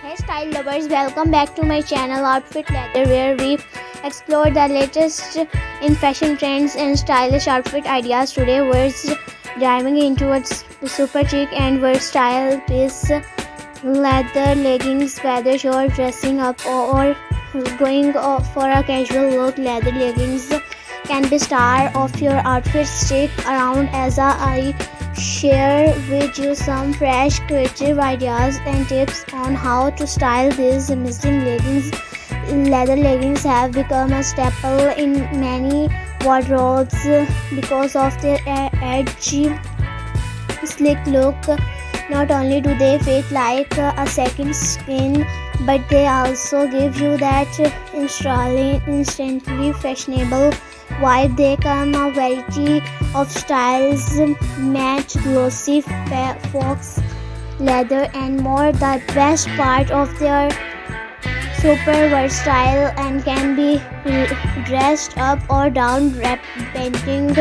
Hey style lovers, welcome back to my channel Outfit Leather, where we explore the latest in fashion trends and stylish outfit ideas. Today we're diving into a super chic and versatile piece, leather leggings. Whether you're dressing up or going for a casual look, leather leggings can be star of your outfit. Stick around as I share with you some fresh creative ideas and tips on how to style these amazing leggings. Leather leggings have become a staple in many wardrobes because of their edgy, sleek look. Not only do they fit like a second skin, but they also give you that instantly fashionable vibe. They come a variety of styles, match, glossy, fox leather and more. The best part of their super versatile and can be dressed up or down depending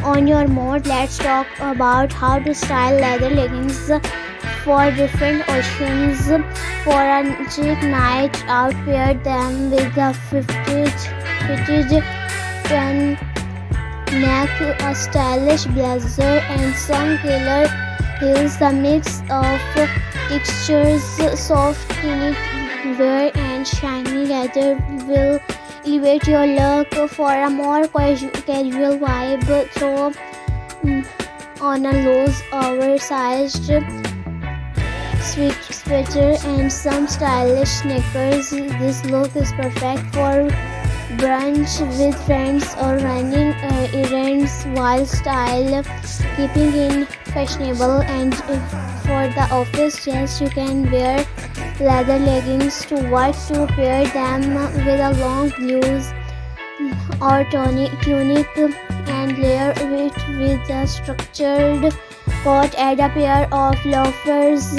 on your mood. Let's talk about how to style leather leggings for different occasions. For a chic night out, pair them with a fitted neck, a stylish blazer and some killer heels. The mix of textures, soft knitwear and shiny leather will elevate your look. For a more casual vibe, throw on a loose oversized sweater and some stylish sneakers. This look is perfect for brunch with friends or running errands while style keeping in fashionable. And for the office, yes, you can wear leather leggings to work, to pair them with a long blouse or tunic and layer it with a structured coat. Add a pair of loafers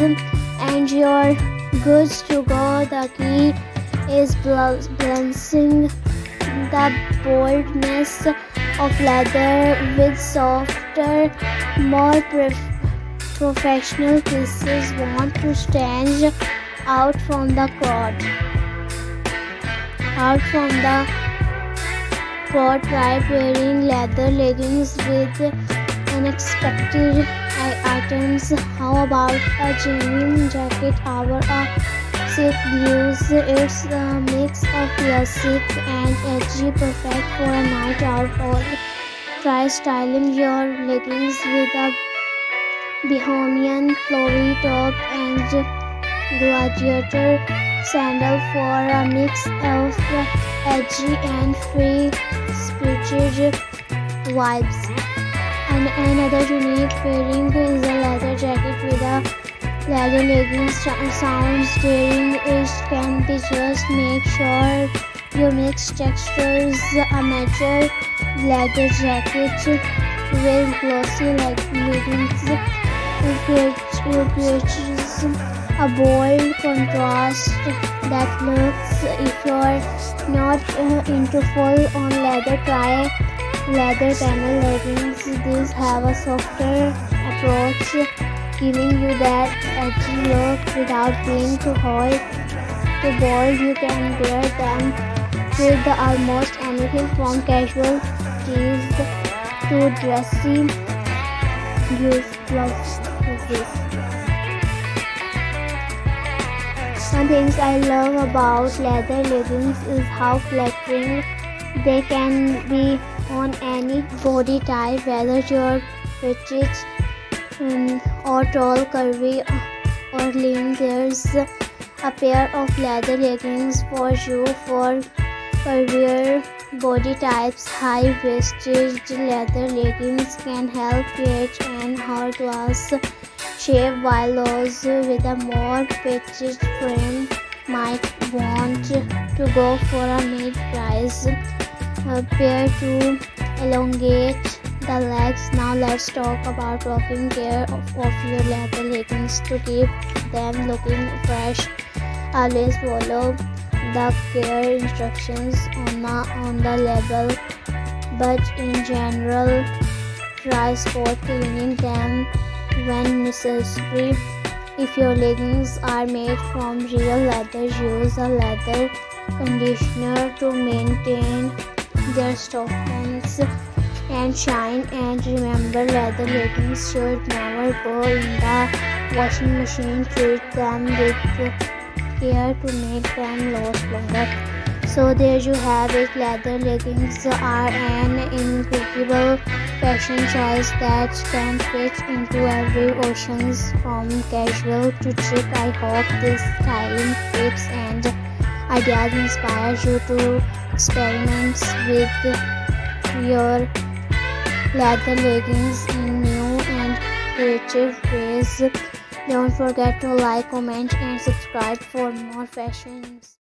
and you're good to go. The key is balancing the boldness of leather with softer, more professional pieces. Want to stand out from the crowd. Try pairing leather leggings with unexpected items. How about a genuine jacket or a silk blues? It's a mix of classic and edgy, perfect for a night out. Or try styling your leggings with a bohemian flowy top and gladiator sandal for a mix of edgy and free-spirited vibes. And another unique pairing is a leather jacket with a leather leggings. Sounds daring, it can be. Just make sure you mix textures. A mature leather jacket with glossy leggings creates a bold contrast that looks. If you're not into full-on leather, try leather panel leggings. These have a softer approach, giving you that edgy look without being too hot, too bold. You can wear them with almost anything from casual tees to dressy blouses. One thing I love about leather leggings is how flattering they can be on any body type, whether you're petite or tall, curvy or lean. There's a pair of leather leggings for you. For curvier body types, high-waisted leather leggings can help create an hourglass shape, while those with a more petite frame might want to go for a mid-price pair to elongate the legs. Now let's talk about taking care of your leather leggings to keep them looking fresh. Always follow the care instructions on the label, but in general, try spot cleaning them when necessary. If your leggings are made from real leather, use a leather conditioner to maintain their softness and shine. And remember, leather leggings should never go in the washing machine. Treat them with care to make them last longer. So there you have it. Leather leggings are an incredible fashion choice that can fit into every occasion, from casual to chic. I hope these styling tips and ideas inspire you to experiment with your leather leggings in new and creative ways. Don't forget to like, comment, and subscribe for more fashions.